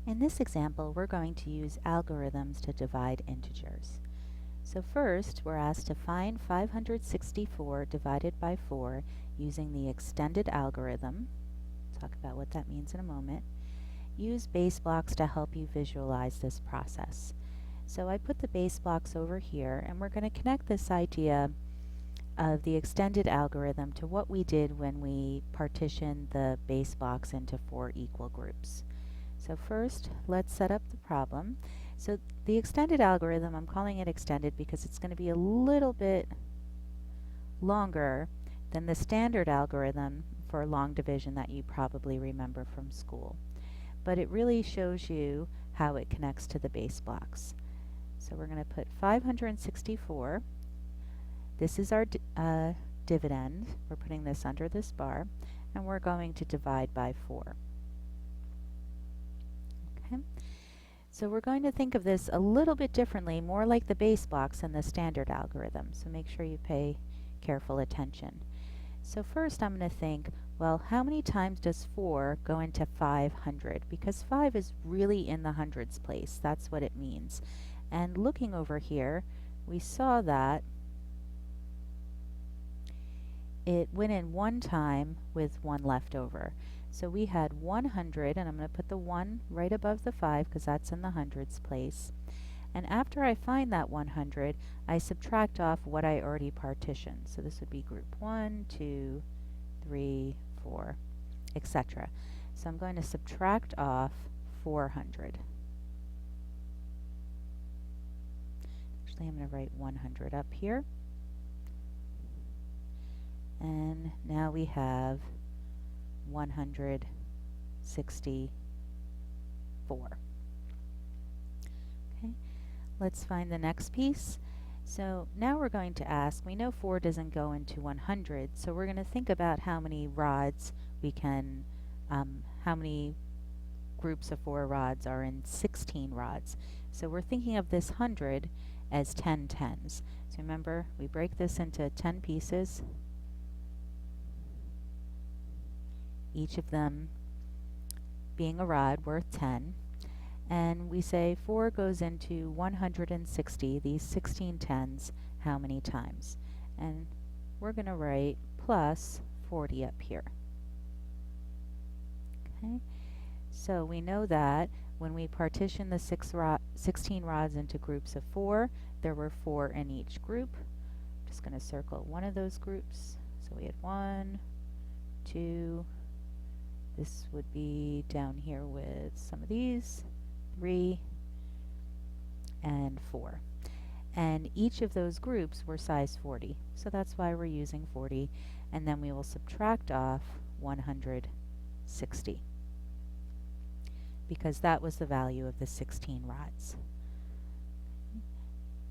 In this example, we're going to use algorithms to divide integers. So first, we're asked to find 564 divided by 4 using the extended algorithm. Talk about what that means in a moment. Use base blocks to help you visualize this process. So I put the base blocks over here, and we're going to connect this idea of the extended algorithm to what we did when we partitioned the base blocks into 4 equal groups. So first, let's set up the problem. So the extended algorithm, I'm calling it extended because it's going to be a little bit longer than the standard algorithm for long division that you probably remember from school. But it really shows you how it connects to the base blocks. So we're going to put 564. This is our dividend. We're putting this under this bar, and we're going to divide by 4. Okay. So we're going to think of this a little bit differently, more like the base blocks in the standard algorithm. So make sure you pay careful attention. So first I'm going to think, well, how many times does 4 go into 500? Because 5 is really in the hundreds place. That's what it means. And looking over here, we saw that it went in one time with 1 left over. So we had 100, and I'm going to put the 1 right above the 5 because that's in the hundreds place. And after I find that 100, I subtract off what I already partitioned. So this would be group 1, 2, 3, 4, etc. So I'm going to subtract off 400. Actually, I'm going to write 100 up here. And now we have 164. Okay, let's find the next piece. So now we're going to ask, we know 4 doesn't go into 100, so we're going to think about how many rods we can, how many groups of 4 rods are in 16 rods. So we're thinking of this 100 as 10 tens. So remember, we break this into 10 pieces, each of them being a rod worth 10, and we say 4 goes into 160, these 16 tens, how many times? And we're going to write plus 40 up here. Okay, so we know that when we partition the 16 rods into groups of 4, there were 4 in each group. I'm just going to circle one of those groups. So we had 1, 2, this would be down here with some of these, 3, and 4. And each of those groups were size 40. So that's why we're using 40. And then we will subtract off 160, because that was the value of the 16 rods.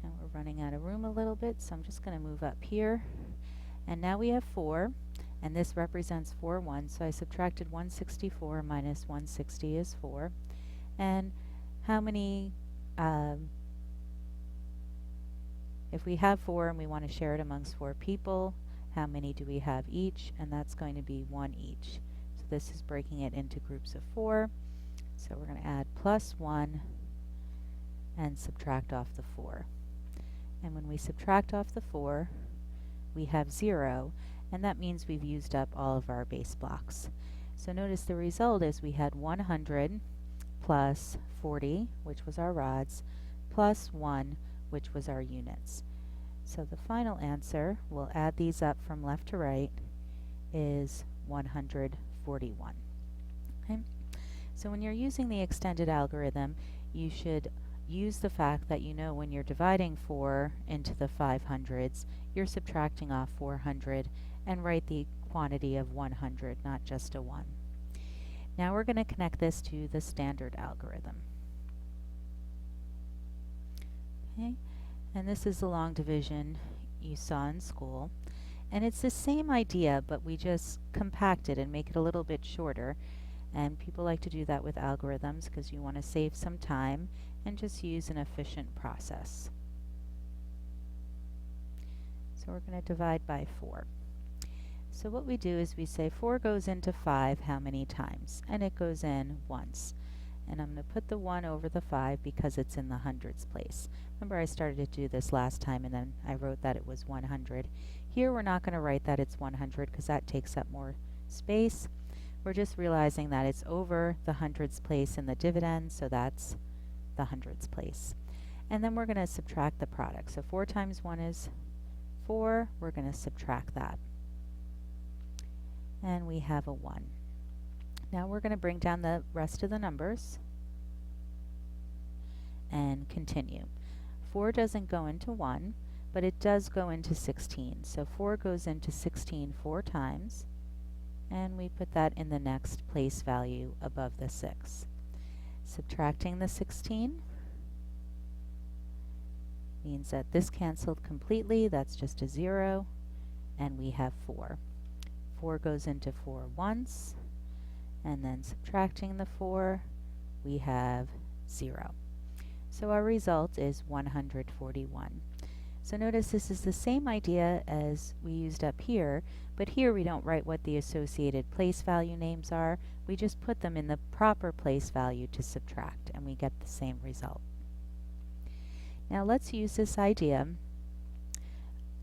Now we're running out of room a little bit, so I'm just going to move up here. And now we have 4. And this represents 4 ones, so I subtracted 164 minus 160 is 4. And how many, if we have 4 and we want to share it amongst 4 people, how many do we have each? And that's going to be 1 each. So this is breaking it into groups of 4. So we're going to add plus 1 and subtract off the 4. And when we subtract off the 4, we have 0. And that means we've used up all of our base blocks. So notice the result is we had 100 plus 40, which was our rods, plus 1, which was our units. So the final answer, we'll add these up from left to right, is 141. Okay? So when you're using the extended algorithm, you should use the fact that you know when you're dividing 4 into the 500s, you're subtracting off 400, and write the quantity of 100, not just a 1. Now we're going to connect this to the standard algorithm. Okay, and this is the long division you saw in school. And it's the same idea, but we just compact it and make it a little bit shorter. And people like to do that with algorithms because you want to save some time and just use an efficient process. So we're going to divide by 4. So what we do is we say 4 goes into 5 how many times? And it goes in once. and I'm going to put the 1 over the 5 because it's in the hundreds place. Remember, I started to do this last time and then I wrote that it was 100. Here we're not going to write that it's 100 because that takes up more space. We're just realizing that it's over the hundreds place in the dividend, so that's the hundreds place. And then we're going to subtract the product. So 4 times 1 is 4. We're going to subtract that. And we have a 1. Now we're going to bring down the rest of the numbers and continue. 4 doesn't go into 1, but it does go into 16. So 4 goes into 16 4 times, and we put that in the next place value above the 6. Subtracting the 16 means that this canceled completely. That's just a 0, and we have 4. 4 goes into 4 once, and then subtracting the 4, we have 0. So our result is 141. So notice this is the same idea as we used up here, but here we don't write what the associated place value names are. We just put them in the proper place value to subtract, and we get the same result. Now let's use this idea.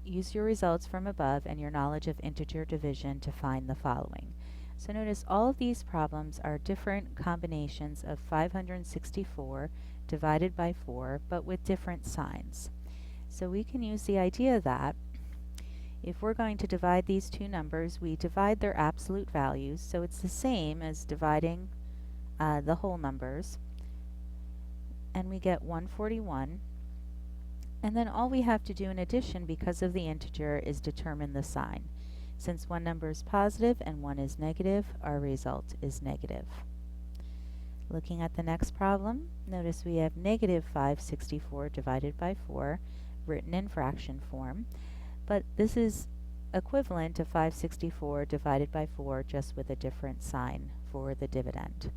Use your results from above and your knowledge of integer division to find the following. So notice all of these problems are different combinations of 564 divided by 4, but with different signs. So we can use the idea that if we're going to divide these two numbers, we divide their absolute values, so it's the same as dividing the whole numbers, and we get 141. And then all we have to do in addition, because of the integer, is determine the sign. Since one number is positive and one is negative, our result is negative. Looking at the next problem, notice we have negative 564 divided by 4 written in fraction form, but this is equivalent to 564 divided by 4 just with a different sign for the dividend.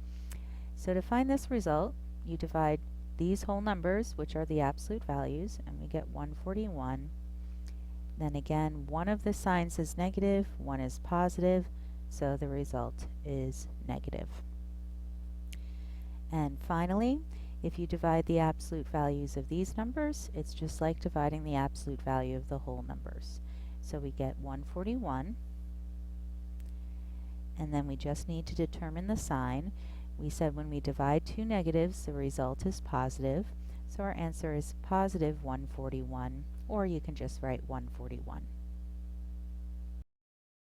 So to find this result, you divide these whole numbers, which are the absolute values, and we get 141. Then again, one of the signs is negative, one is positive, so the result is negative. And finally, if you divide the absolute values of these numbers, it's just like dividing the absolute value of the whole numbers. So we get 141, and then we just need to determine the sign. We said when we divide two negatives, the result is positive, so our answer is positive 141, or you can just write 141.